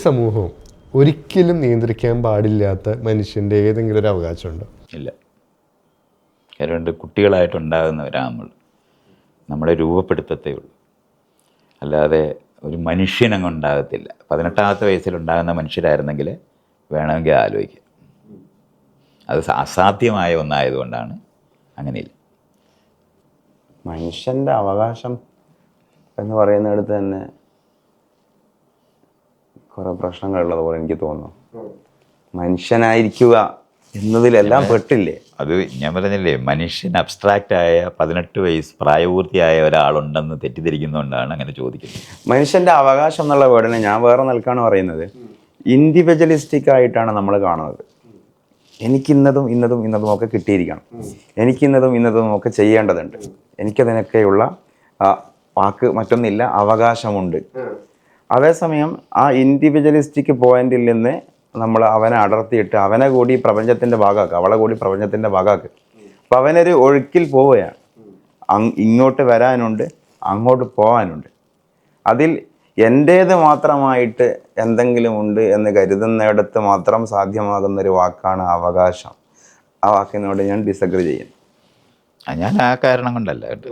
സമൂഹവും ഒരിക്കലും നിയന്ത്രിക്കാൻ പാടില്ലാത്ത മനുഷ്യൻ്റെ ഏതെങ്കിലും ഒരു അവകാശമുണ്ടോ? ഇല്ല. കാരണം കുട്ടികളായിട്ടുണ്ടാകുന്നവരാണ് നമ്മളെ രൂപപ്പെടുത്തത്തേ ഉള്ളൂ. അല്ലാതെ ഒരു മനുഷ്യനങ്ങ് ഉണ്ടാകത്തില്ല. 18ാമത്തെ വയസ്സിലുണ്ടാകുന്ന മനുഷ്യരായിരുന്നെങ്കിൽ വേണമെങ്കിൽ ആലോചിക്കാം. അത് അസാധ്യമായ ഒന്നായതുകൊണ്ടാണ് അങ്ങനെയില്ല. മനുഷ്യൻ്റെ അവകാശം എന്ന് പറയുന്നിടത്ത് തന്നെ കുറേ പ്രശ്നങ്ങളുള്ളത് പോലെ എനിക്ക് തോന്നുന്നു. മനുഷ്യനായിരിക്കുക എന്നതിലെല്ലാം പെട്ടില്ലേ? അത് ഞാൻ പറഞ്ഞില്ലേ, മനുഷ്യൻ അബ്സ്ട്രാക്റ്റായ 18 വയസ്സ് പ്രായപൂർത്തിയായ ഒരാളുണ്ടെന്ന് തെറ്റിദ്ധരിക്കുന്നതുകൊണ്ടാണ് അങ്ങനെ ചോദിക്കുന്നത്. മനുഷ്യൻ്റെ അവകാശം എന്നുള്ള വേർഡിനെ ഞാൻ വേറെ നിൽക്കാണ് പറയുന്നത്. ഇൻഡിവിജ്വലിസ്റ്റിക് ആയിട്ടാണ് നമ്മൾ കാണുന്നത്. എനിക്കിന്നതും ഇന്നതും ഇന്നതും ഒക്കെ കിട്ടിയിരിക്കണം, എനിക്കിന്നതും ഇന്നതും ഒക്കെ ചെയ്യേണ്ടതുണ്ട്, എനിക്കതിനൊക്കെയുള്ള വാക്ക് മറ്റൊന്നില്ല, അവകാശമുണ്ട്. അതേസമയം ആ ഇൻഡിവിജ്വലിസ്റ്റിക് പോയിന്റിൽ നിന്ന് നമ്മൾ അവനെ അടർത്തിയിട്ട് അവനെ കൂടി പ്രപഞ്ചത്തിൻ്റെ ഭാഗമാക്കുക, അവളെ കൂടി പ്രപഞ്ചത്തിൻ്റെ ഭാഗമാക്കുക. അപ്പം അവനൊരു ഒഴുക്കിൽ പോവുകയാണ്. ഇങ്ങോട്ട് വരാനുണ്ട്, അങ്ങോട്ട് പോകാനുണ്ട്. അതിൽ എൻ്റേത് മാത്രമായിട്ട് എന്തെങ്കിലും ഉണ്ട് എന്ന് കരുതുന്നിടത്ത് മാത്രം സാധ്യമാകുന്നൊരു വാക്കാണ് അവകാശം. ആ വാക്കിനോട് ഞാൻ ഡിസഗ്രി ചെയ്യുന്നു. ഞാൻ ആ കാരണം കൊണ്ടല്ല കേട്ടോ.